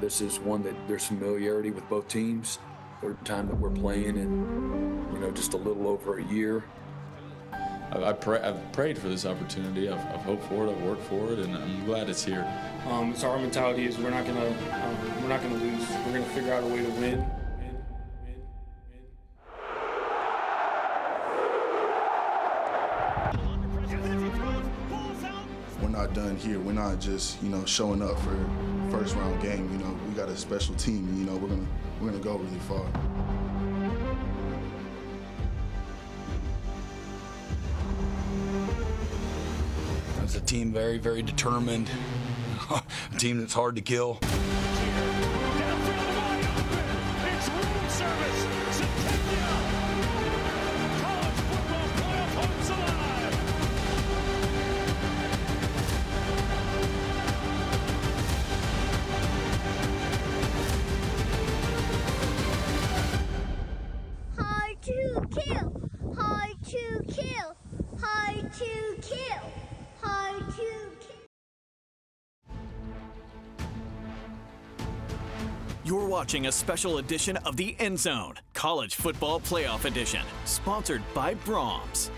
this is one that there's familiarity with both teams. Third time that we're playing in, just a little over a year. I've prayed for this opportunity. I've hoped for it. I've worked for it, and I'm glad it's here. So our mentality is we're not gonna lose. We're gonna figure out a way to win. We're not done here. We're not just showing up for first round game. We got a special team. We're gonna go really far. It's a team very, very determined, a team that's hard to kill. You're watching a special edition of The End Zone, College Football Playoff Edition, sponsored by Brahms.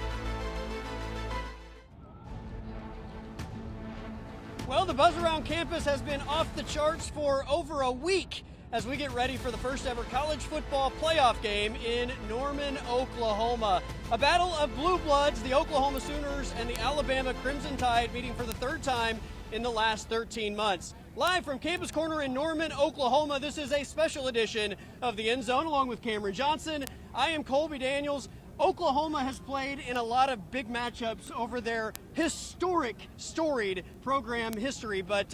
Well, the buzz around campus has been off the charts for over a week as we get ready for the first ever college football playoff game in Norman, Oklahoma. A battle of blue bloods, the Oklahoma Sooners and the Alabama Crimson Tide meeting for the third time in the last 13 months. Live from Campus Corner in Norman, Oklahoma, this is a special edition of The End Zone along with Cameron Johnson. I am Colby Daniels. Oklahoma has played in a lot of big matchups over their historic, storied program history, but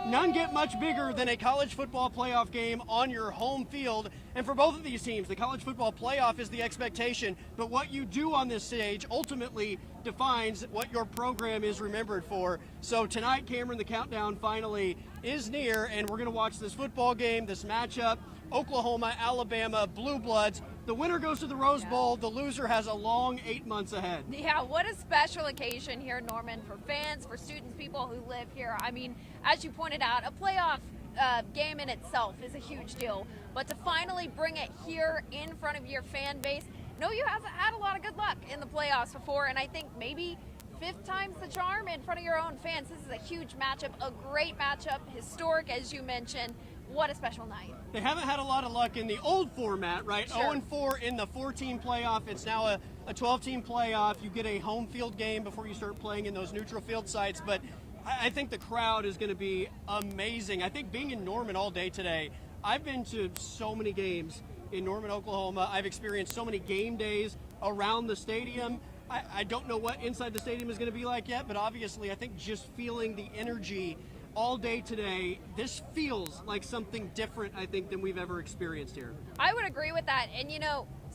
none get much bigger than a college football playoff game on your home field. And for both of these teams, the college football playoff is the expectation, but what you do on this stage ultimately defines what your program is remembered for. So tonight, Cameron, the countdown finally is near, and we're going to watch this football game, this matchup, Oklahoma, Alabama, Blue Bloods. The winner goes to the Rose Bowl. The loser has a long 8 months ahead. Yeah, what a special occasion here in Norman for fans, for students, people who live here. I mean, as you pointed out, a playoff game in itself is a huge deal. But to finally bring it here in front of your fan base, no, you haven't had a lot of good luck in the playoffs before, and I think maybe fifth time's the charm in front of your own fans. This is a huge matchup, a great matchup, historic, as you mentioned. What a special night. They haven't had a lot of luck in the old format, right? Sure. 0-4 in the 14 playoff. It's now a 12-team playoff. You get a home field game before you start playing in those neutral field sites. But I think the crowd is going to be amazing. I think being in Norman all day today, I've been to so many games in Norman, Oklahoma. I've experienced so many game days around the stadium. I don't know what inside the stadium is going to be like yet, but obviously I think just feeling the energy all day today, this feels like something different, I think, than we've ever experienced here. I would agree with that. And,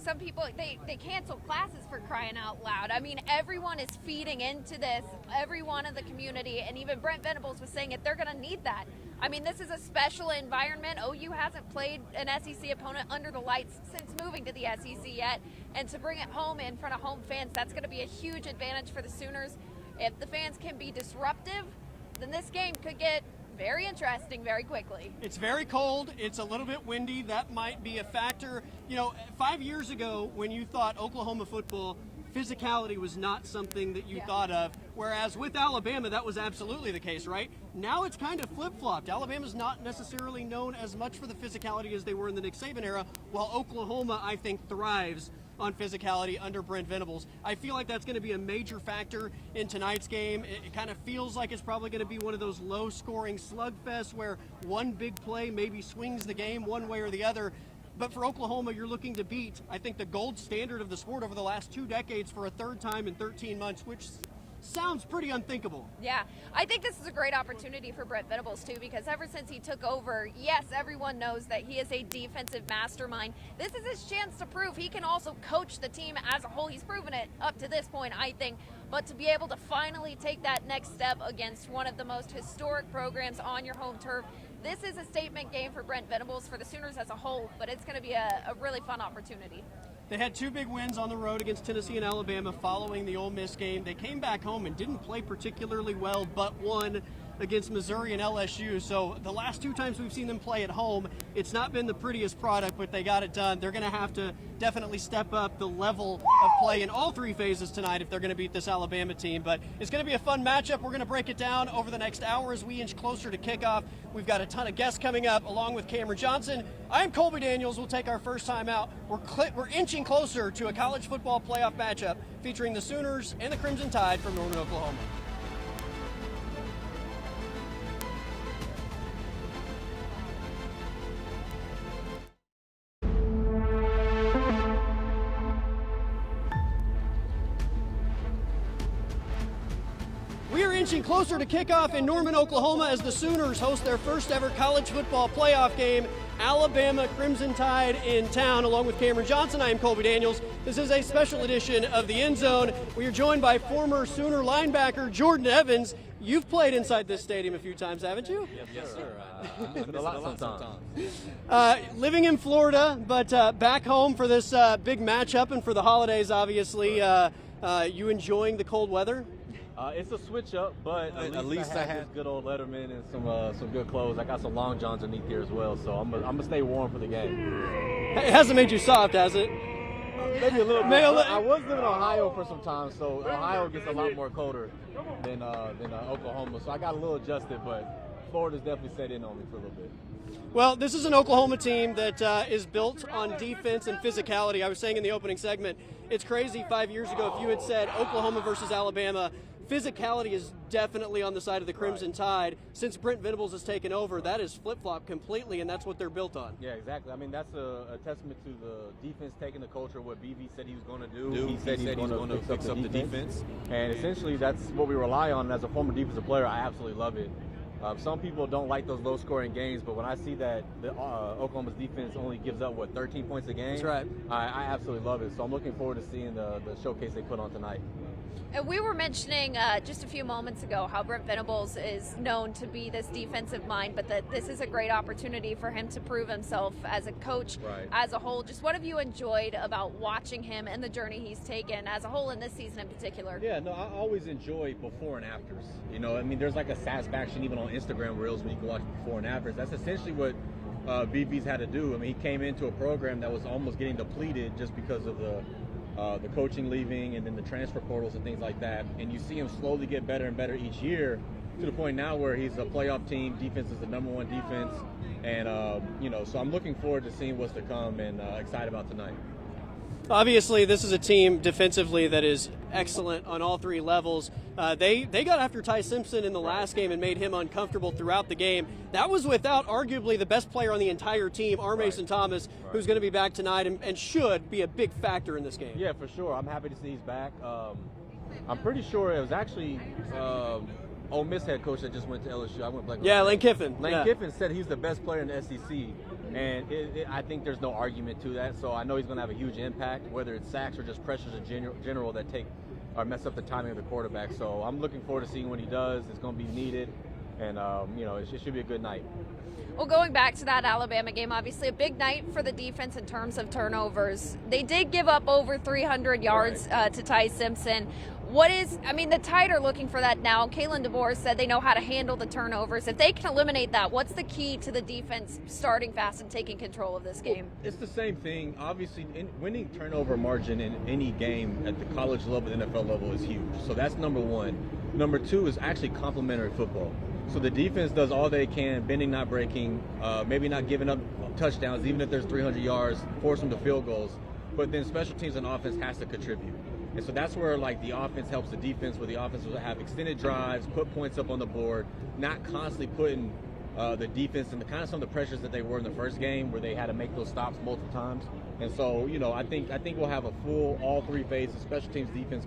some people, they cancel classes for crying out loud. I mean, everyone is feeding into this, everyone in the community, and even Brent Venables was saying it, they're going to need that. I mean, this is a special environment. OU hasn't played an SEC opponent under the lights since moving to the SEC yet, and to bring it home in front of home fans, that's going to be a huge advantage for the Sooners. If the fans can be disruptive, then this game could get very interesting very quickly. It's very cold. It's a little bit windy. That might be a factor. 5 years ago when you thought Oklahoma football, physicality was not something that you thought of, whereas with Alabama, that was absolutely the case, right? Now it's kind of flip-flopped. Alabama's not necessarily known as much for the physicality as they were in the Nick Saban era, while Oklahoma, I think, thrives on physicality under Brent Venables. I feel like that's going to be a major factor in tonight's game. It kind of feels like it's probably going to be one of those low-scoring slugfests where one big play maybe swings the game one way or the other. But for Oklahoma, you're looking to beat, I think, the gold standard of the sport over the last 2 decades for a third time in 13 months, which sounds pretty unthinkable. Yeah, I think this is a great opportunity for Brent Venables, too, because ever since he took over, yes, everyone knows that he is a defensive mastermind. This is his chance to prove he can also coach the team as a whole. He's proven it up to this point, I think. But to be able to finally take that next step against one of the most historic programs on your home turf, this is a statement game for Brent Venables, for the Sooners as a whole, but it's going to be a really fun opportunity. They had 2 big wins on the road against Tennessee and Alabama following the Ole Miss game. They came back home and didn't play particularly well, but won. against Missouri and LSU. So the last 2 times we've seen them play at home, it's not been the prettiest product, but they got it done. They're going to have to definitely step up the level of play in all 3 phases tonight if they're going to beat this Alabama team. But it's going to be a fun matchup. We're going to break it down over the next hour as we inch closer to kickoff. We've got a ton of guests coming up along with Cameron Johnson. I'm Colby Daniels. We'll take our first time out. We're inching closer to a college football playoff matchup featuring the Sooners and the Crimson Tide from Norman, Oklahoma. We are inching closer to kickoff in Norman, Oklahoma as the Sooners host their first ever college football playoff game. Alabama Crimson Tide in town. Along with Cameron Johnson, I am Colby Daniels. This is a special edition of the End Zone. We are joined by former Sooner linebacker Jordan Evans. You've played inside this stadium a few times, haven't you? Yes, sir. A lot sometimes. Living in Florida, but back home for this big matchup and for the holidays, obviously. You enjoying the cold weather? It's a switch up, but at least I have this good old Letterman and some good clothes. I got some long johns underneath here as well, so I'm gonna stay warm for the game. It hasn't made you soft, has it? Maybe a little bit. I was living in Ohio for some time, so Ohio gets a lot more colder than Oklahoma, so I got a little adjusted, but Florida's definitely set in on me for a little bit. Well, this is an Oklahoma team that is built on defense and physicality. I was saying in the opening segment, it's crazy 5 years ago if you had said Oklahoma versus Alabama, physicality is definitely on the side of the Crimson Tide. Since Brent Venables has taken over, that is flip-flop completely, and that's what they're built on. Yeah, exactly. I mean, that's a testament to the defense taking the culture, what BV said he was going to do. He said he's going to fix up the defense. And essentially, that's what we rely on. And as a former defensive player, I absolutely love it. Some people don't like those low-scoring games, but when I see that Oklahoma's defense only gives up, 13 points a game? That's right. I absolutely love it. So I'm looking forward to seeing the showcase they put on tonight. And we were mentioning just a few moments ago how Brent Venables is known to be this defensive mind, but that this is a great opportunity for him to prove himself as a coach as a whole. Just what have you enjoyed about watching him and the journey he's taken as a whole in this season in particular? Yeah, no, I always enjoy before and afters. You know, I mean, there's like a satisfaction even on Instagram Reels when you can watch before and afters. That's essentially what BV's had to do. I mean, he came into a program that was almost getting depleted just because of the coaching leaving and then the transfer portals and things like that. And you see him slowly get better and better each year to the point now where he's a playoff team. Defense is the #1 defense. And, so I'm looking forward to seeing what's to come and excited about tonight. Obviously, this is a team defensively that is excellent on all 3 levels. They got after Ty Simpson in the last game and made him uncomfortable throughout the game. That was without arguably the best player on the entire team, R. Mason Thomas, who's going to be back tonight and should be a big factor in this game. Yeah, for sure. I'm happy to see he's back. I'm pretty sure it was actually Ole Miss head coach that just went to LSU. I went black. Yeah, Lane Kiffin. Kiffin said he's the best player in the SEC. And I think there's no argument to that. So I know he's going to have a huge impact, whether it's sacks or just pressures in general that take or mess up the timing of the quarterback. So I'm looking forward to seeing what he does. It's going to be needed. And, it should be a good night. Well, going back to that Alabama game, obviously a big night for the defense in terms of turnovers. They did give up over 300 yards to Ty Simpson. The Tide are looking for that now. Kalen DeBoer said they know how to handle the turnovers. If they can eliminate that, what's the key to the defense starting fast and taking control of this game? It's the same thing. Obviously, winning turnover margin in any game at the college level, NFL level is huge. So that's number 1. Number 2 is actually complementary football. So the defense does all they can, bending, not breaking, maybe not giving up touchdowns, even if there's 300 yards, force them to field goals. But then special teams and offense has to contribute. And so that's where the offense helps the defense, where the offense will have extended drives, put points up on the board, not constantly putting the defense and some of the pressures that they were in the first game where they had to make those stops multiple times. And so, I think we'll have a full all 3 phases, special teams, defense,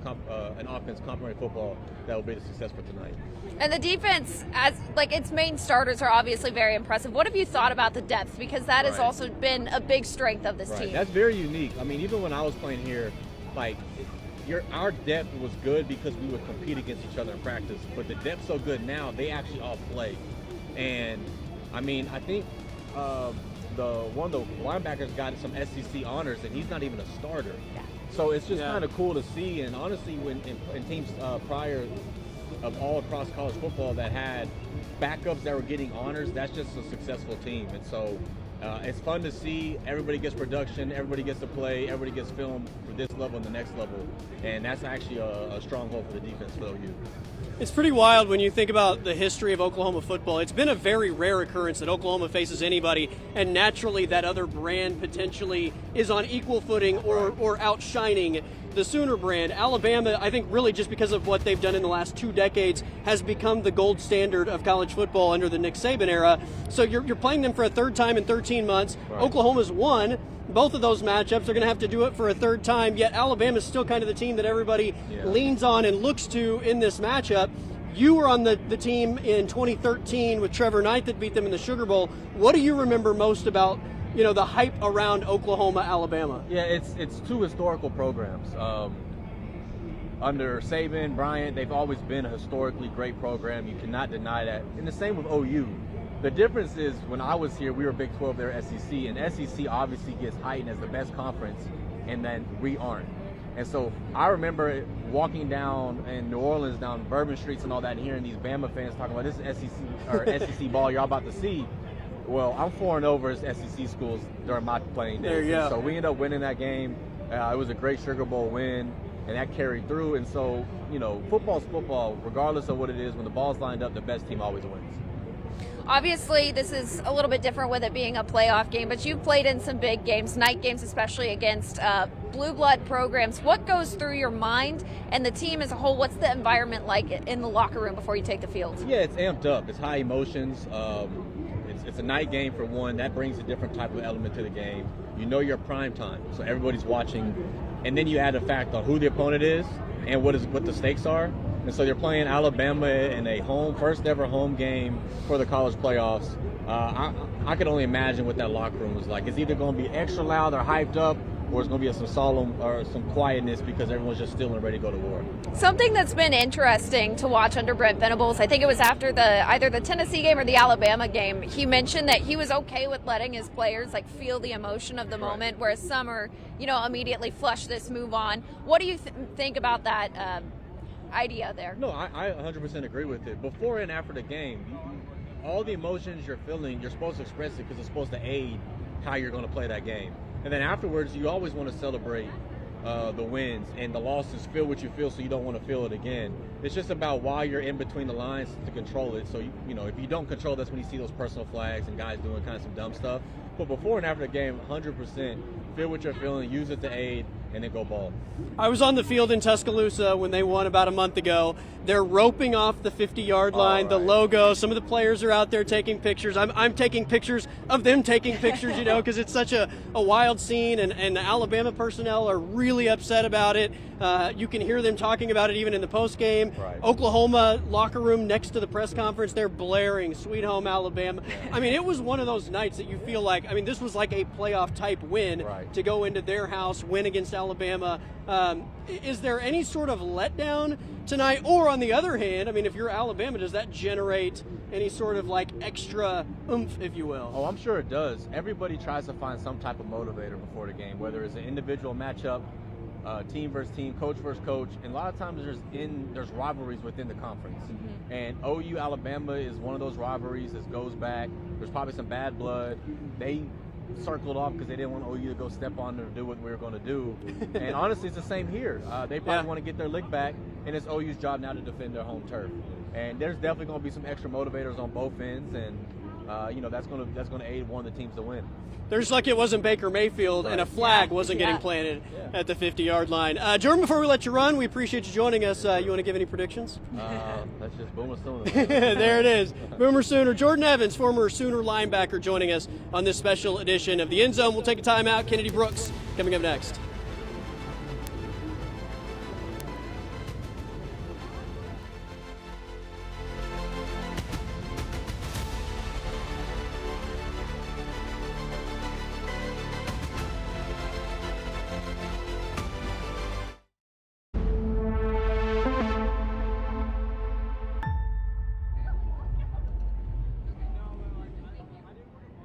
and offense, complementary football that will be the success for tonight. And the defense, as its main starters, are obviously very impressive. What have you thought about the depth? Because that has also been a big strength of this team. That's very unique. I mean, even when I was playing here, our depth was good because we would compete against each other in practice. But the depth's so good now, they actually all play. And, I think one of the linebackers got some SEC honors, and he's not even a starter. Yeah. So it's just kind of cool to see. And honestly, when in teams prior of all across college football that had backups that were getting honors, that's just a successful team. And so it's fun to see. Everybody gets production, everybody gets to play, everybody gets film for this level and the next level. And that's actually a stronghold for the defense for OU. It's pretty wild when you think about the history of Oklahoma football. It's been a very rare occurrence that Oklahoma faces anybody, and naturally that other brand potentially is on equal footing or outshining the Sooner brand. Alabama, I think really just because of what they've done in the last 2 decades, has become the gold standard of college football under the Nick Saban era. So you're playing them for a third time in 13 months. Right. Oklahoma's won both of those matchups. They're going to have to do it for a third time, yet Alabama's still kind of the team that everybody leans on and looks to in this matchup. You were on the team in 2013 with Trevor Knight that beat them in the Sugar Bowl. What do you remember most about the hype around Oklahoma, Alabama? Yeah, it's 2 historical programs. Under Saban, Bryant, they've always been a historically great program. You cannot deny that. And the same with OU. The difference is when I was here, we were Big 12, they're SEC, and SEC obviously gets heightened as the best conference, and then we aren't. And so I remember walking down in New Orleans, down Bourbon Streets and all that, and hearing these Bama fans talking about this is SEC or SEC ball you're about to see. Well, I'm 4-0 as SEC schools during my playing days. There you go. So we ended up winning that game. It was a great Sugar Bowl win, and that carried through. And so, football's football, regardless of what it is. When the ball's lined up, the best team always wins. Obviously, this is a little bit different with it being a playoff game, but you've played in some big games, night games especially, against blue blood programs. What goes through your mind and the team as a whole? What's the environment like in the locker room before you take the field? Yeah, it's amped up. It's high emotions. It's a night game for one. That brings a different type of element to the game. Your prime time, so everybody's watching. And then you add a fact on who the opponent is and what the stakes are. And so you're playing Alabama in a first ever home game for the college playoffs. I can only imagine what that locker room was like. It's either going to be extra loud or hyped up, or it's going to be some solemn or some quietness because everyone's just still and ready to go to war. Something that's been interesting to watch under Brent Venables, I think it was after either the Tennessee game or the Alabama game, he mentioned that he was okay with letting his players feel the emotion of the moment, whereas some are, immediately flush this, move on. What do you think about that idea there? No, I 100% agree with it. Before and after the game, all the emotions you're feeling, you're supposed to express it because it's supposed to aid how you're going to play that game. And then afterwards, you always want to celebrate the wins, and the losses feel what you feel, so you don't want to feel it again. It's just about while you're in between the lines to control it. So, if you don't control, that's when you see those personal flags and guys doing kind of some dumb stuff. But before and after the game, 100% feel what you're feeling, use it to aid, and then go ball. I was on the field in Tuscaloosa when they won about a month ago. They're roping off the 50-yard line, the logo. Some of the players are out there taking pictures. I'm taking pictures of them taking pictures, because it's such a wild scene, and the Alabama personnel are really upset about it. You can hear them talking about it even in the postgame. Right. Oklahoma locker room next to the press conference, they're blaring "Sweet Home Alabama." I mean, it was one of those nights that you feel like, this was like a playoff-type win to go into their house, win against Alabama. Is there any sort of letdown tonight? Or on the other hand, if you're Alabama, does that generate any sort of extra oomph, if you will? Oh, I'm sure it does. Everybody tries to find some type of motivator before the game, whether it's an individual matchup, team versus team, coach versus coach, and a lot of times there's rivalries within the conference. Mm-hmm. And OU Alabama is one of those rivalries that goes back. There's probably some bad blood. They circled off because they didn't want OU to go step on or do what we were going to do. And honestly, it's the same here. They probably want to get their lick back, and it's OU's job now to defend their home turf. And there's definitely going to be some extra motivators on both ends, and that's going to aid one of the teams to win. There's like it wasn't Baker Mayfield and a flag wasn't getting planted at the 50-yard line. Jordan, before we let you run, we appreciate you joining us. You want to give any predictions? That's just Boomer Sooner. There it is. Boomer Sooner. Jordan Evans, former Sooner linebacker, joining us on this special edition of The End Zone. We'll take a timeout. Kennedy Brooks coming up next.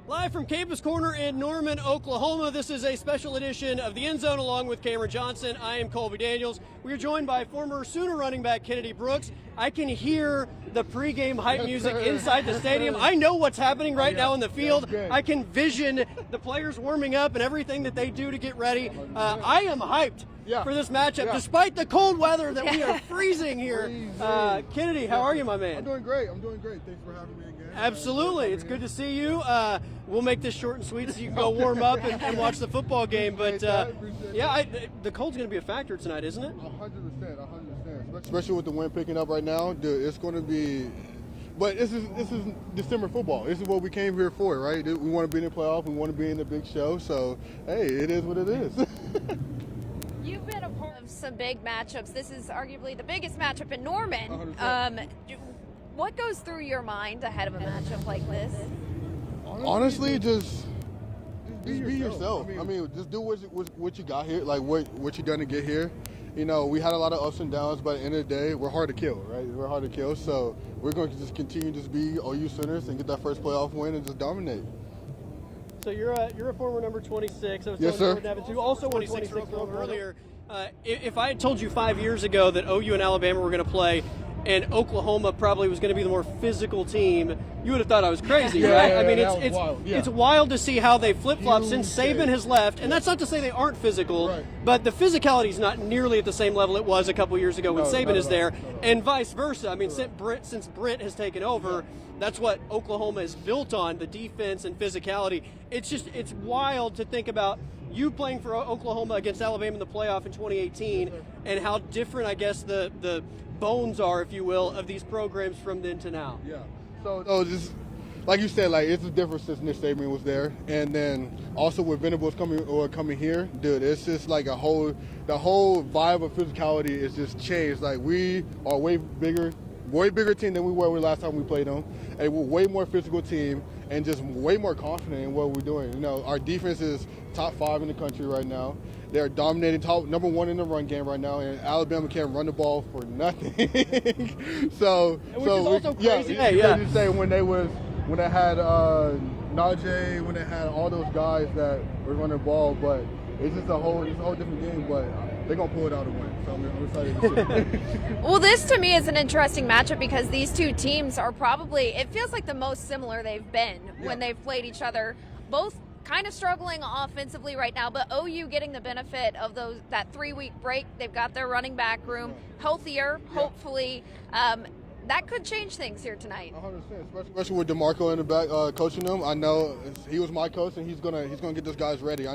Live from Campus Corner in Norman, Oklahoma, this is a special edition of The End Zone along with Cameron Johnson. I am Colby Daniels. We are joined by former Sooner running back Kennedy Brooks. I can hear the pregame hype music inside the stadium. I know what's happening right now in the field. I can vision the players warming up and everything that they do to get ready. I am hyped for this matchup, despite the cold weather that we are freezing here. Kennedy, how are you, my man? I'm doing great. Thanks for having me again. Absolutely. It's good to see you. We'll make this short and sweet so you can go warm up and watch the football game. But, the cold's going to be a factor tonight, isn't it? 100%. Especially with the wind picking up right now, dude, it's going to be. But this is December football. This is what we came here for, right? We want to be in the playoff. We want to be in the big show. So, hey, it is what it is. You've been a part of some big matchups. This is arguably the biggest matchup in Norman. What goes through your mind ahead of a matchup like this? Honestly, just be yourself. I mean, just do what you got here, like what you done to get here. You know, we had a lot of ups and downs, but at the end of the day, we're hard to kill, right? We're hard to kill, so we're going to just continue to be OU Sooners and get that first playoff win and just dominate. So you're a former number 26. I was yes, sir. Also 26 earlier. If I had told you 5 years ago that OU and Alabama were going to play, and Oklahoma probably was going to be the more physical team, you would have thought I was crazy, right? I mean, it's wild to see how they flip-flop since Saban has left, and that's not to say they aren't physical, but the physicality is not nearly at the same level it was a couple years ago when Saban is there, and vice versa. I mean, since Brent has taken over, that's what Oklahoma is built on, the defense and physicality. It's wild to think about you playing for Oklahoma against Alabama in the playoff in 2018 and how different, I guess, the bones are, if you will, of these programs from then to now. Yeah. So just like you said, like it's a difference since Nick Saban was there, and then also with Venables coming here, dude, it's just like the whole vibe of physicality is just changed. Like we are way bigger team than we were last time we played them, and we're way more physical team and just way more confident in what we're doing. You know, our defense is top 5 in the country right now. They're dominating, number 1 in the run game right now, and Alabama can't run the ball for nothing. Which is also crazy. You say when they had Najee, when they had all those guys that were running the ball, but it's just a whole different game. But they're gonna pull it out and win. So I'm excited to see. Well, this to me is an interesting matchup because these two teams are probably, it feels like the most similar they've been when they've played each other. Both kind of struggling offensively right now, but OU getting the benefit of that 3-week break. They've got their running back room healthier, hopefully. That could change things here tonight. 100%, especially with DeMarco in the back coaching them. I know he was my coach, and he's gonna get those guys ready.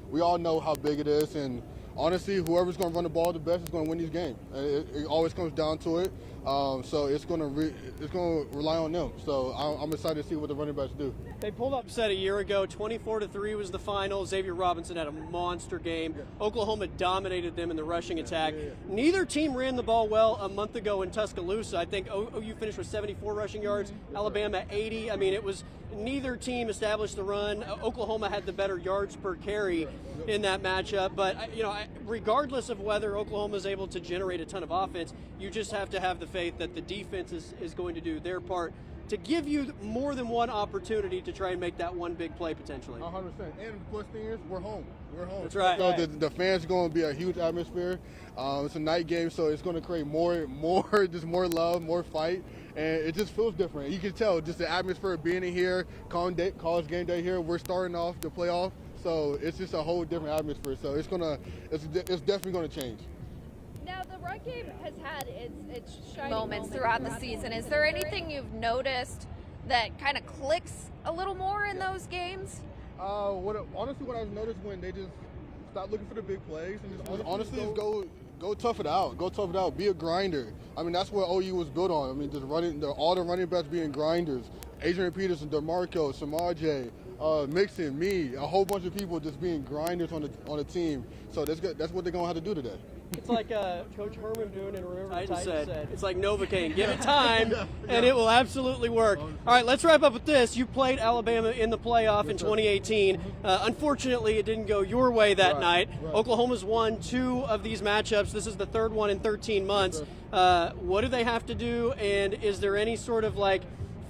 We all know how big it is, and honestly, whoever's gonna run the ball the best is gonna win these games. It always comes down to it. So it's gonna rely on them. So I'm excited to see what the running backs do. They pulled up set a year ago. 24-3 was the final. Xavier Robinson had a monster game. Oklahoma dominated them in the rushing attack. Neither team ran the ball well a month ago in Tuscaloosa. I think OU finished with 74 rushing yards. Alabama 80. I mean, neither team established the run. Oklahoma had the better yards per carry in that matchup. But regardless of whether Oklahoma is able to generate a ton of offense, you just have to have the faith that the defense is going to do their part to give you more than one opportunity to try and make that one big play potentially. 100%. And the plus thing is, we're home. That's right. So the fans are going to be a huge atmosphere. It's a night game, so it's going to create more love, more fight, and it just feels different. You can tell just the atmosphere of being in here, college game day here. We're starting off the playoff, so it's just a whole different atmosphere. So it's definitely going to change. Now, the run game has had its shining moments throughout the season. Is there anything you've noticed that kind of clicks a little more in those games? Honestly, what I've noticed when they just stop looking for the big plays and just honestly just go tough it out. Go tough it out. Be a grinder. I mean, that's what OU was built on. I mean, just all the running backs being grinders. Adrian Peterson, DeMarco, Samaje, Mixon, me, a whole bunch of people just being grinders on the team. So that's what they're gonna have to do today. It's like Coach Herman doing in Remember Titan said. It's like Novocaine. Give it time, and it will absolutely work. All right, let's wrap up with this. You played Alabama in the playoff in 2018. Unfortunately, it didn't go your way that night. Oklahoma's won 2 of these matchups. This is the 3rd one in 13 months. What do they have to do, and is there any sort of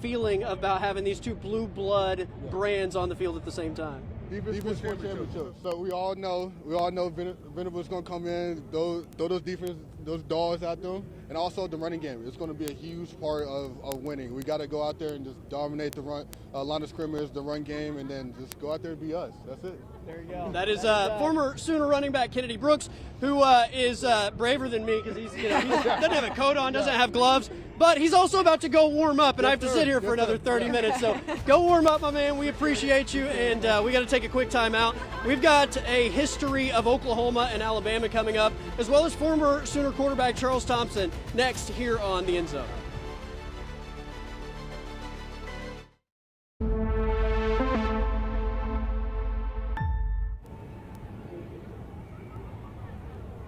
feeling about having these 2 blue blood brands on the field at the same time? Defense championship. So we all know Venables is gonna come in, throw those dogs at them, And also the running game. It's going to be a huge part of winning. We got to go out there and just dominate the line of scrimmage, the run game, and then just go out there and be us. That's it. There you go. That is former Sooner running back Kennedy Brooks, who is braver than me because he doesn't have a coat on, doesn't have gloves, but he's also about to go warm up, and I have to sit here for another 30 minutes. So go warm up, my man. We appreciate you, and we got to take a quick time out. We've got a history of Oklahoma and Alabama coming up, as well as former Sooner quarterback Charles Thompson next here on The End Zone.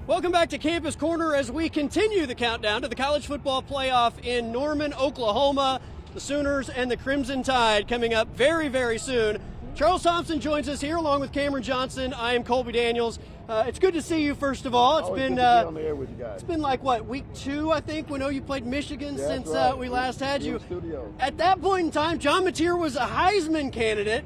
Welcome back to Campus Corner as we continue the countdown to the college football playoff in Norman, Oklahoma. The Sooners and the Crimson Tide coming up very, very soon. Charles Thompson joins us here along with Cameron Johnson. I am Colby Daniels. It's good to see you, first of all. It's been on the air with you guys. It's been like, what, week 2, I think? We know you played Michigan since right. we last had you. Studio. At that point in time, John Mateer was a Heisman candidate.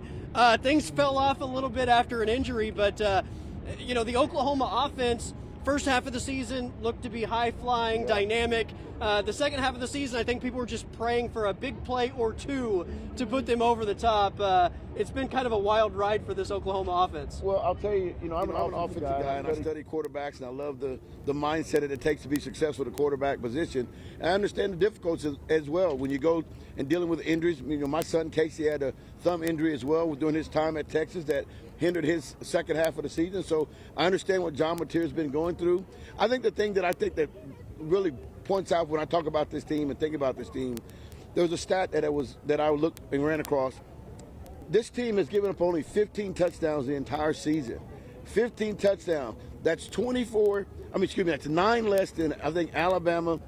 Things fell off a little bit after an injury, but, the Oklahoma offense, first half of the season looked to be high-flying, dynamic. The second half of the season, I think people were just praying for a big play or two to put them over the top. It's been kind of a wild ride for this Oklahoma offense. Well, I'll tell you, I'm an offensive guy, and I study quarterbacks, and I love the mindset that it takes to be successful at the quarterback position. And I understand the difficulties as well when you go and dealing with injuries. My son Casey had a thumb injury as well during his time at Texas that hindered his second half of the season. So I understand what John Mateer has been going through. I think the thing that that really points out when I talk about this team and think about this team, there was a stat that I looked and ran across. This team has given up only 15 touchdowns the entire season. 15 touchdowns. That's that's 9 less than, I think, Alabama,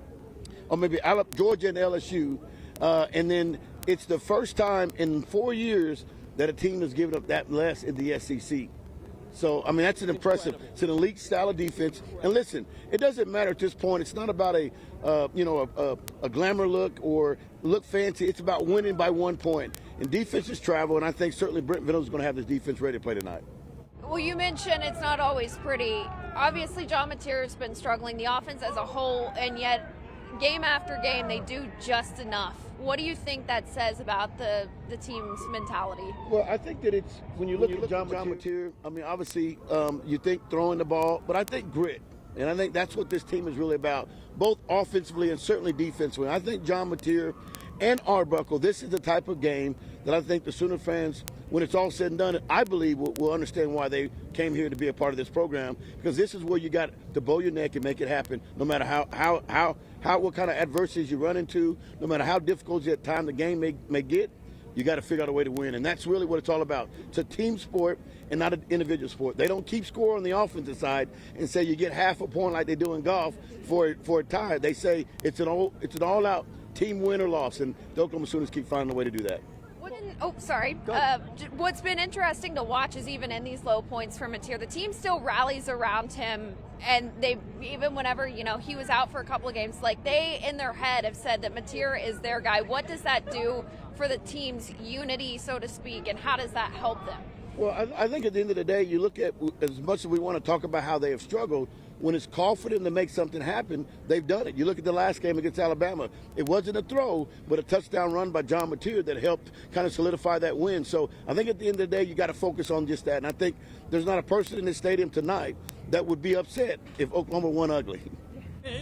or maybe Georgia and LSU. And then it's the first time in 4 years that a team has given up that less in the SEC. So, that's an impressive. It's an elite style of defense. And listen, it doesn't matter at this point. It's not about a glamour look or look fancy. It's about winning by 1 point. And defenses travel, and I think certainly Brent Venables is going to have this defense ready to play tonight. Well, you mentioned it's not always pretty. Obviously, John Mateer has been struggling, the offense as a whole, and yet game after game they do just enough. What do you think that says about the team's mentality? Well, I think that it's when you look at John Mateer, obviously you think throwing the ball, but I think grit. And I think that's what this team is really about, both offensively and certainly defensively. I think John Mateer and Arbuckle, this is the type of game that I think the Sooner fans, when it's all said and done, I believe will understand why they came here to be a part of this program, because this is where you got to bow your neck and make it happen, no matter what kind of adversities you run into, no matter how difficult at time the game may get. You got to figure out a way to win, and that's really what it's all about. It's a team sport and not an individual sport. They don't keep score on the offensive side and say you get half a point like they do in golf for a tie. They say it's an all-out team win or loss, and the Oklahoma Sooners keep finding a way to do that. What's been interesting to watch is even in these low points for Mateer, the team still rallies around him, and they even whenever he was out for a couple of games, like they in their head have said that Mateer is their guy. What does that do for the team's unity, so to speak, and how does that help them? Well, I think at the end of the day, you look at, as much as we want to talk about how they have struggled, when it's called for them to make something happen, they've done it. You look at the last game against Alabama. It wasn't a throw, but a touchdown run by John Mateer that helped kind of solidify that win. So I think at the end of the day, you got to focus on just that. And I think there's not a person in this stadium tonight that would be upset if Oklahoma won ugly.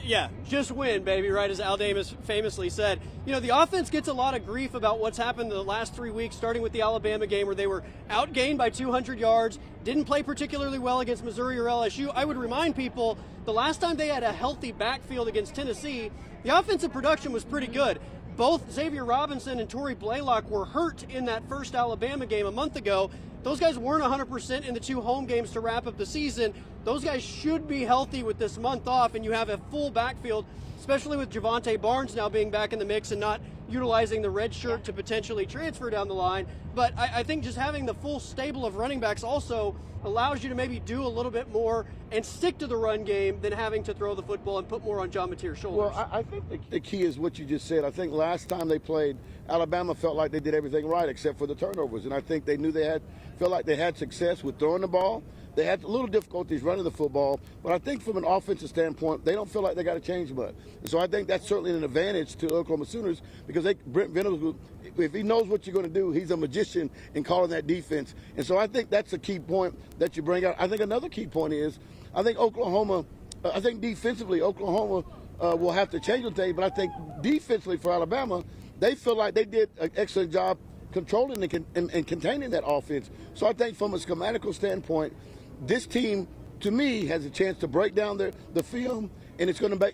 Yeah, just win, baby, right, as Al Davis famously said. The offense gets a lot of grief about what's happened in the last 3 weeks, starting with the Alabama game where they were outgained by 200 yards, didn't play particularly well against Missouri or LSU. I would remind people, the last time they had a healthy backfield against Tennessee, the offensive production was pretty good. Both Xavier Robinson and Torrey Blaylock were hurt in that first Alabama game a month ago. Those guys weren't 100% in the 2 home games to wrap up the season. Those guys should be healthy with this month off, and you have a full backfield, especially with Javonte Barnes now being back in the mix and not utilizing the red shirt to potentially transfer down the line. But I think just having the full stable of running backs also allows you to maybe do a little bit more and stick to the run game than having to throw the football and put more on John Mateer's shoulders. Well, I think the key is what you just said. I think last time they played, Alabama felt like they did everything right except for the turnovers, and I think they knew felt like they had success with throwing the ball. They had a little difficulties running the football, but I think from an offensive standpoint, they don't feel like they got to change much. And so I think that's certainly an advantage to Oklahoma Sooners because Brent Venables, if he knows what you're going to do, he's a magician in calling that defense. And so I think that's a key point that you bring out. I think another key point is I think defensively, Oklahoma will have to change the thing, but I think defensively for Alabama, they feel like they did an excellent job controlling and containing that offense. So I think from a schematical standpoint, this team, to me, has a chance to break down the film, and it's going to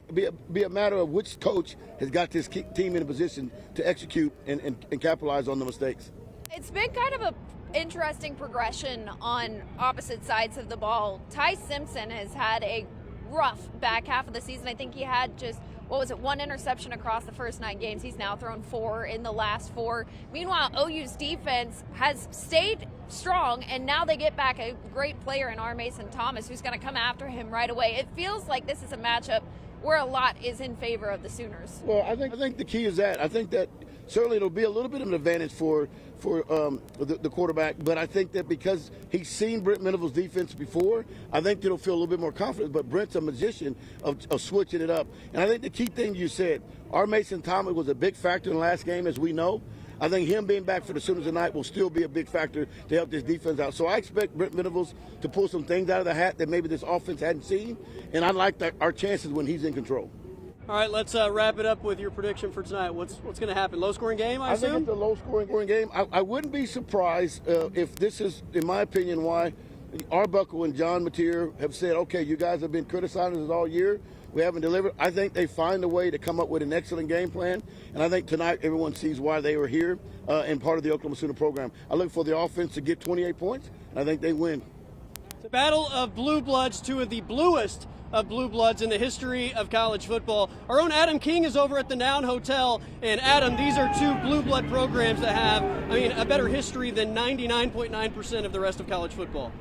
be a matter of which coach has got this team in a position to execute and capitalize on the mistakes. It's been kind of a interesting progression on opposite sides of the ball. Ty Simpson has had a rough back half of the season. I think he had just, one interception across the first 9 games. He's now thrown 4 in the last 4. Meanwhile, OU's defense has stayed strong, and now they get back a great player in R. Mason Thomas, who's going to come after him right away. It feels like this is a matchup where a lot is in favor of the Sooners. Well, I think the key is that. I think that certainly it'll be a little bit of an advantage for the quarterback, but I think that because he's seen Brent Venables' defense before, I think it'll feel a little bit more confident. But Brent's a magician of switching it up. And I think the key thing you said, R. Mason Thomas was a big factor in the last game, as we know. I think him being back for the Sooners tonight will still be a big factor to help this defense out. So I expect Brent Venables to pull some things out of the hat that maybe this offense hadn't seen, and I like our chances when he's in control. All right, let's wrap it up with your prediction for tonight. What's going to happen? Low-scoring game, I assume? think it's a low-scoring game. I wouldn't be surprised if this is, in my opinion, why Arbuckle and John Mateer have said, okay, you guys have been criticizing us all year. We haven't delivered. I think they find a way to come up with an excellent game plan, and I think tonight everyone sees why they were here and part of the Oklahoma Sooner program. I look for the offense to get 28 points, and I think they win. It's a battle of blue bloods, 2 of the bluest of blue bloods in the history of college football. Our own Adam King is over at the Noun Hotel, and Adam, these are 2 blue blood programs that have, a better history than 99.9% of the rest of college football.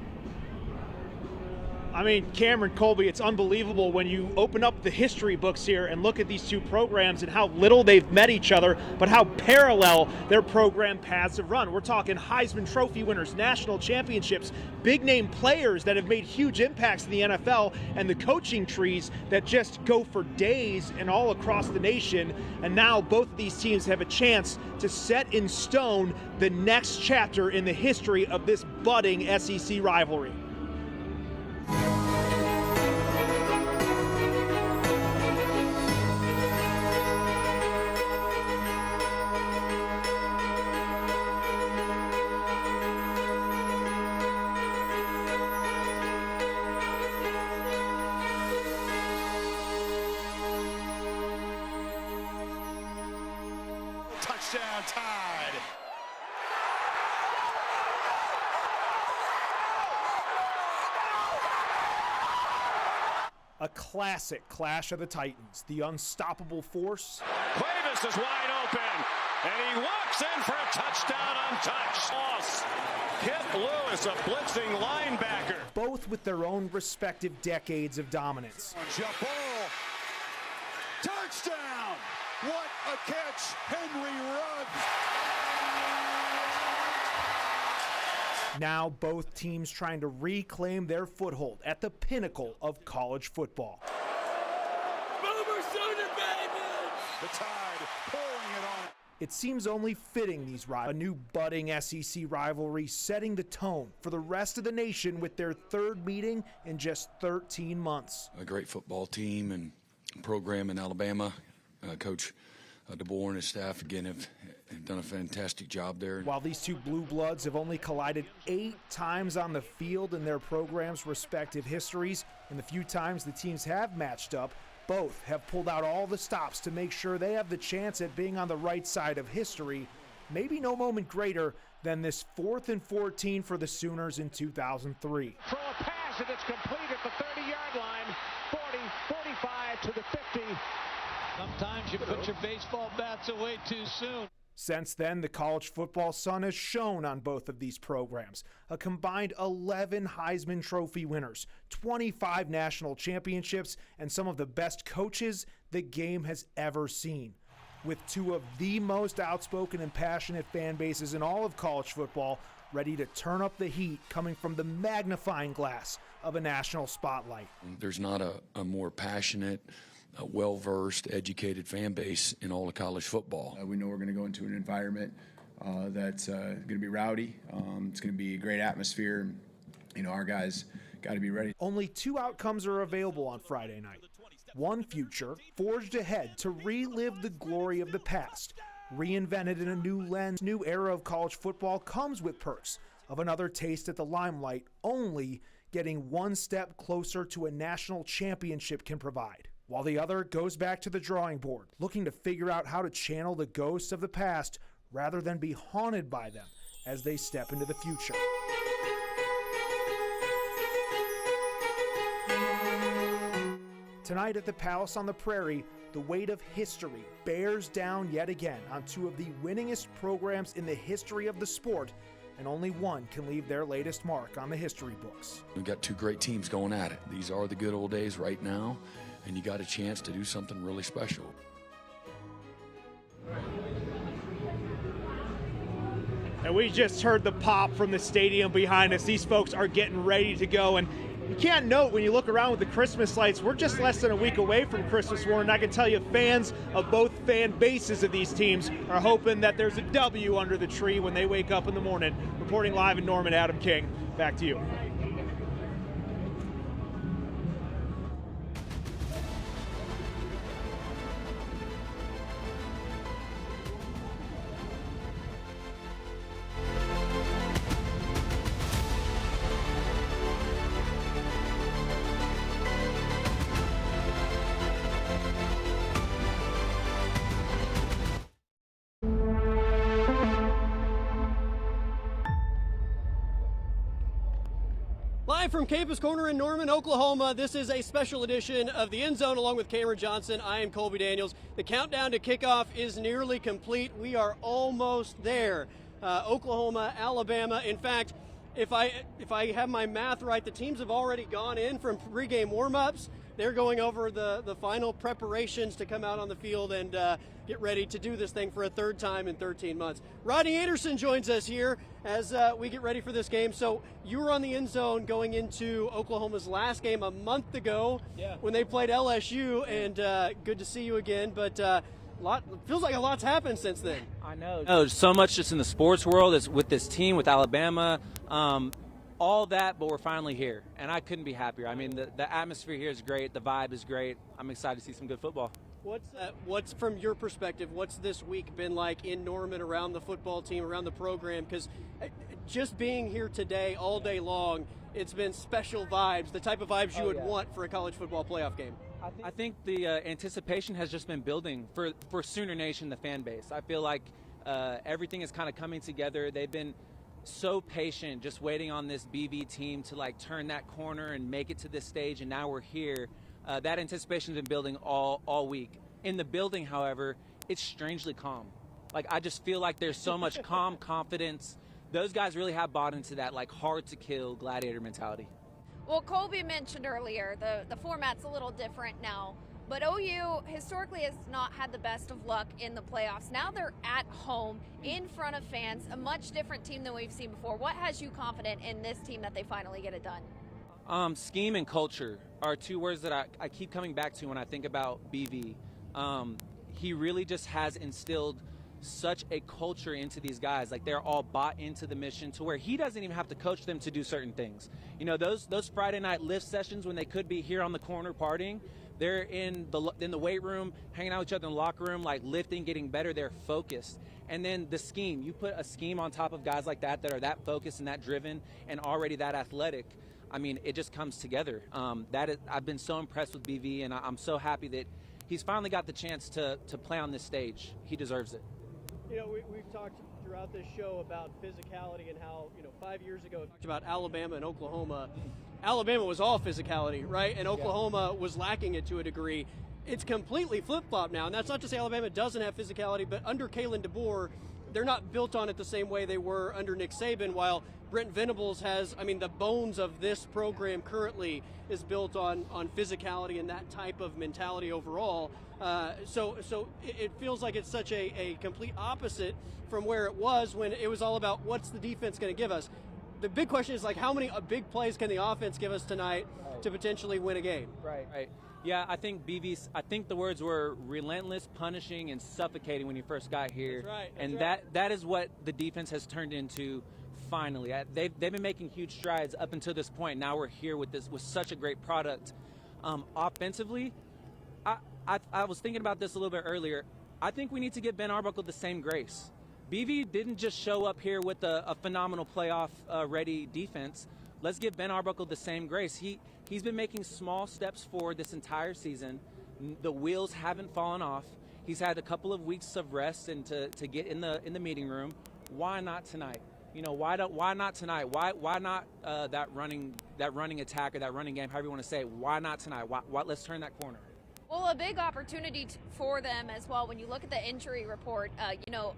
Cameron, Colby, it's unbelievable when you open up the history books here and look at these 2 programs and how little they've met each other, but how parallel their program paths have run. We're talking Heisman Trophy winners, national championships, big-name players that have made huge impacts in the NFL, and the coaching trees that just go for days and all across the nation. And now both of these teams have a chance to set in stone the next chapter in the history of this budding SEC rivalry. Touchdown, Tide. A classic clash of the Titans, the unstoppable force. Clavis is wide open, and he walks in for a touchdown untouched. Loss. Kip Lewis, a blitzing linebacker. Both with their own respective decades of dominance. Jabal. Touchdown! What a catch, Henry Ruggs. Now both teams trying to reclaim their foothold at the pinnacle of college football. Boomer Sooner, baby! The Tide pouring it on. It seems only fitting these a new budding SEC rivalry setting the tone for the rest of the nation with their 3rd meeting in just 13 months. A great football team and program in Alabama. Coach DeBoer and his staff, again, have done a fantastic job there. While these 2 blue bloods have only collided 8 times on the field in their programs' respective histories, and the few times the teams have matched up, both have pulled out all the stops to make sure they have the chance at being on the right side of history. Maybe no moment greater than this 4th and 14 for the Sooners in 2003. Throw a pass, and it's complete at the 30-yard line. 40, 45 to the 50. Sometimes you put your baseball bats away too soon. Since then, the college football sun has shone on both of these programs. A combined 11 Heisman Trophy winners, 25 national championships, and some of the best coaches the game has ever seen. With two of the most outspoken and passionate fan bases in all of college football, ready to turn up the heat coming from the magnifying glass of a national spotlight. There's not a more passionate, well-versed, educated fan base in all of college football. We know we're going to go into an environment that's going to be rowdy. It's going to be a great atmosphere. You know, our guys got to be ready. Only two outcomes are available on Friday night. One future forged ahead to relive the glory of the past, reinvented in a new lens. New era of college football comes with perks of another taste at the limelight, only getting one step closer to a national championship can provide. While the other goes back to the drawing board, looking to figure out how to channel the ghosts of the past rather than be haunted by them as they step into the future. Tonight at the Palace on the Prairie, the weight of history bears down yet again on two of the winningest programs in the history of the sport, and only one can leave their latest mark on the history books. We've got two great teams going at it. These are the good old days right now, and you got a chance to do something really special. And we just heard the pop from the stadium behind us. These folks are getting ready to go, and you can't note when you look around with the Christmas lights, we're just less than a week away from Christmas, Warren. I can tell you fans of both fan bases of these teams are hoping that there's a W under the tree when they wake up in the morning. Reporting live in Norman, Adam King, back to you. Live from Campus Corner in Norman, Oklahoma, this is a special edition of the End Zone along with Cameron Johnson. I am Colby Daniels. The countdown to kickoff is nearly complete. We are almost there. Oklahoma, Alabama. In fact, if I have my math right, the teams have already gone in from pregame warm-ups. They're going over the final preparations to come out on the field and get ready to do this thing for a third time in 13 months. Rodney Anderson joins us here as we get ready for this game. So you were on the End Zone going into Oklahoma's last game a month ago when they played LSU, and good to see you again. But feels like a lot's happened since then. I know. No, there's so much just in the sports world is with this team, with Alabama. All that, but we're finally here, and I couldn't be happier. I mean, the atmosphere here is great. The vibe is great. I'm excited to see some good football. What's from your perspective, what's this week been like in Norman, around the football team, around the program? Because just being here today all day long, it's been special vibes, the type of vibes you would want for a college football playoff game. I think the anticipation has just been building for Sooner Nation, the fan base. I feel like everything is kind of coming together. They've been so patient, just waiting on this BV team to like turn that corner and make it to this stage, and now we're here. That anticipation's been building all week. In the building, however, it's strangely calm. Like, I just feel like there's so much calm confidence. Those guys really have bought into that like hard to kill gladiator mentality. Well, Colby mentioned earlier the format's a little different now. But OU historically has not had the best of luck in the playoffs. Now they're at home in front of fans, a much different team than we've seen before. What has you confident in this team that they finally get it done? Scheme and culture are two words that I keep coming back to when I think about BV. He really just has instilled such a culture into these guys. Like, they're all bought into the mission to where he doesn't even have to coach them to do certain things. You know, those Friday night lift sessions when they could be here on the corner partying, they're in the weight room, hanging out with each other in the locker room, like lifting, getting better. They're focused. And then the scheme, you put a scheme on top of guys like that are that focused and that driven and already that athletic. I mean, it just comes together. I've been so impressed with BV, and I'm so happy that he's finally got the chance to play on this stage. He deserves it. You know, we've talked throughout this show about physicality and how, 5 years ago, we talked about Alabama and Oklahoma. Alabama was all physicality, right? And Oklahoma was lacking it to a degree. It's completely flip-flop now, and that's not to say Alabama doesn't have physicality, but under Kalen DeBoer, they're not built on it the same way they were under Nick Saban, while Brent Venables has, I mean, the bones of this program currently is built on physicality and that type of mentality overall. So it feels like it's such a complete opposite from where it was when it was all about what's the defense going to give us. The big question is, like, how many big plays can the offense give us tonight to potentially win a game? Right. Yeah, I think I think the words were relentless, punishing, and suffocating when you first got here. That's right. That is what the defense has turned into finally. They've been making huge strides up until this point. Now we're here with such a great product. Offensively, I was thinking about this a little bit earlier. I think we need to give Ben Arbuckle the same grace. BV didn't just show up here with a phenomenal playoff ready defense. Let's give Ben Arbuckle the same grace. He's been making small steps forward this entire season. The wheels haven't fallen off. He's had a couple of weeks of rest and to get in the meeting room. Why not tonight? You know, why not tonight? Why not that running attack or that running game, however you want to say it? Why not tonight? Why let's turn that corner. Well, a big opportunity for them as well. When you look at the injury report,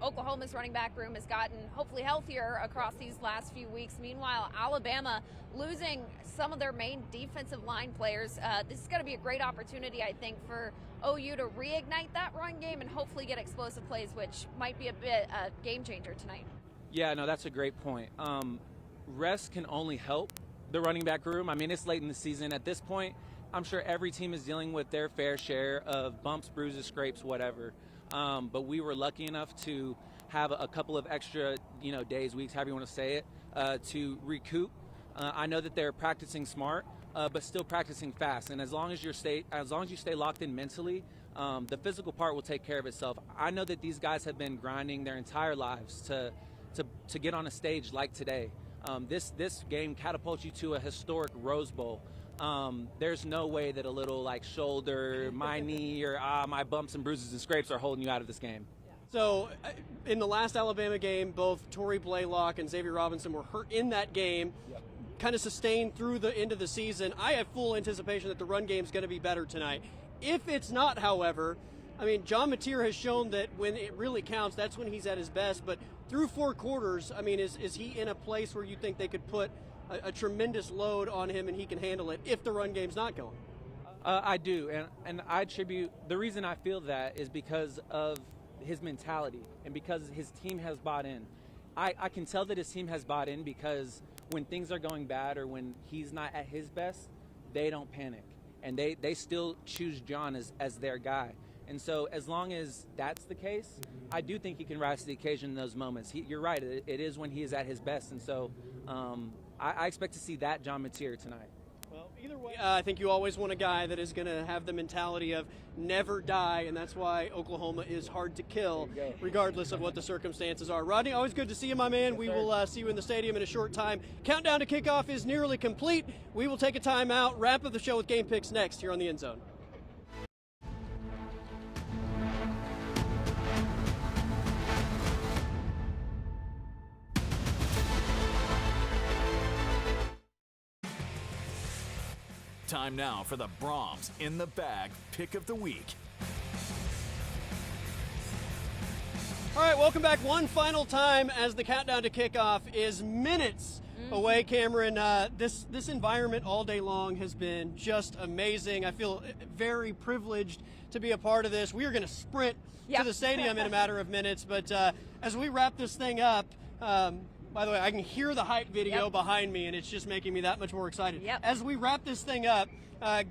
Oklahoma's running back room has gotten hopefully healthier across these last few weeks. Meanwhile, Alabama losing some of their main defensive line players. This is going to be a great opportunity, I think, for OU to reignite that run game and hopefully get explosive plays, which might be a bit game changer tonight. Yeah, no, that's a great point. Rest can only help the running back room. I mean, it's late in the season. At this point, I'm sure every team is dealing with their fair share of bumps, bruises, scrapes, whatever. But we were lucky enough to have a couple of extra, days, weeks, however you want to say it, to recoup. I know that they're practicing smart, but still practicing fast. And as long as you stay locked in mentally, the physical part will take care of itself. I know that these guys have been grinding their entire lives to get on a stage like today. This game catapults you to a historic Rose Bowl. There's no way that a little shoulder, my knee, or my bumps and bruises and scrapes are holding you out of this game. So in the last Alabama game, both Torrey Blaylock and Xavier Robinson were hurt in that game, kind of sustained through the end of the season. I have full anticipation that the run game is going to be better tonight. If it's not, however, I mean, John Mateer has shown that when it really counts, that's when he's at his best. But through 4 quarters, I mean, is he in a place where you think they could put a tremendous load on him and he can handle it if the run game's not going? I do, and I attribute the reason I feel that is because of his mentality and because his team has bought in. I can tell that his team has bought in because when things are going bad or when he's not at his best, they don't panic, and they still choose John as their guy. And so as long as that's the case, I do think he can rise to the occasion in those moments. You're right, it is when he is at his best, and so I expect to see that John Mateer tonight. Well, either way, I think you always want a guy that is going to have the mentality of never die, and that's why Oklahoma is hard to kill, regardless of what the circumstances are. Rodney, always good to see you, my man. We will see you in the stadium in a short time. Countdown to kickoff is nearly complete. We will take a timeout, wrap up the show with game picks next here on the End Zone. Time now for the Brahms in the Bag Pick of the Week. All right, welcome back one final time as the countdown to kickoff is minutes away. Cameron, this environment all day long has been just amazing. I feel very privileged to be a part of this. We are going to sprint to the stadium in a matter of minutes, but as we wrap this thing up, by the way, I can hear the hype video behind me, and it's just making me that much more excited. As we wrap this thing up,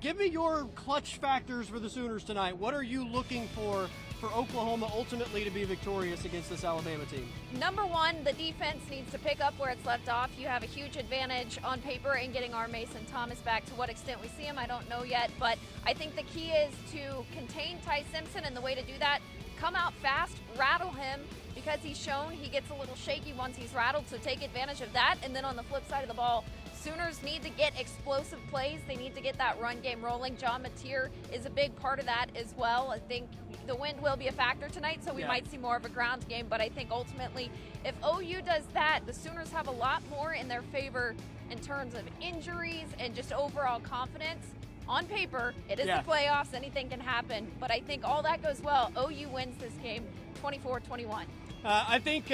give me your clutch factors for the Sooners tonight. What are you looking for Oklahoma ultimately to be victorious against this Alabama team? Number one, the defense needs to pick up where it's left off. You have a huge advantage on paper in getting our Mason Thomas back. To what extent we see him, I don't know yet, but I think the key is to contain Ty Simpson, and the way to do that, come out fast, rattle him, because he's shown he gets a little shaky once he's rattled, so take advantage of that. And then on the flip side of the ball, Sooners need to get explosive plays. They need to get that run game rolling. John Mateer is a big part of that as well. I think the wind will be a factor tonight, so we might see more of a ground game. But I think ultimately, if OU does that, the Sooners have a lot more in their favor in terms of injuries and just overall confidence. On paper, it is the playoffs. Anything can happen. But I think all that goes well. OU wins this game 24-21. I think,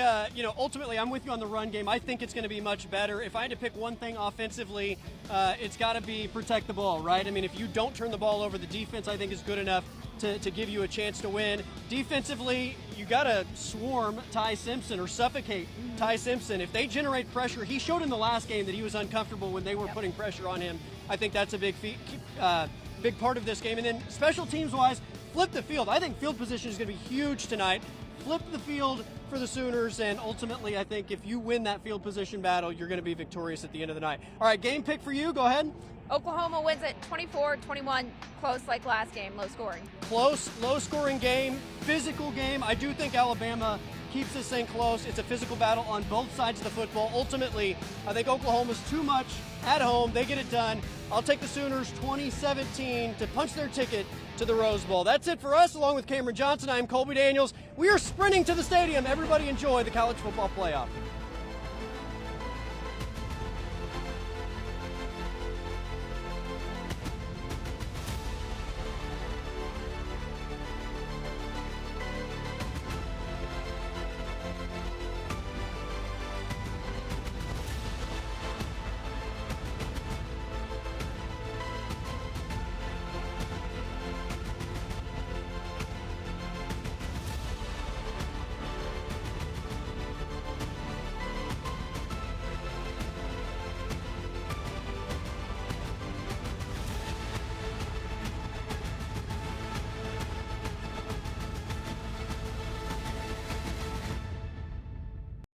ultimately I'm with you on the run game. I think it's going to be much better. If I had to pick one thing offensively, it's got to be protect the ball, right? I mean, if you don't turn the ball over, the defense, I think, is good enough to give you a chance to win. Defensively, you got to swarm Ty Simpson or suffocate Ty Simpson. If they generate pressure, he showed in the last game that he was uncomfortable when they were putting pressure on him. I think that's a big part of this game. And then special teams-wise, flip the field. I think field position is going to be huge tonight. Flip the field for the Sooners, and ultimately I think if you win that field position battle, you're going to be victorious at the end of the night. All right, game pick for you. Go ahead. Oklahoma wins it 24-21, close like last game, low scoring. Close, low-scoring game, physical game. I do think Alabama keeps this thing close. It's a physical battle on both sides of the football. Ultimately, I think Oklahoma's too much at home. They get it done. I'll take the Sooners 2017 to punch their ticket to the Rose Bowl. That's it for us. Along with Cameron Johnson, I'm Colby Daniels. We are sprinting to the stadium. Everybody enjoy the college football playoff.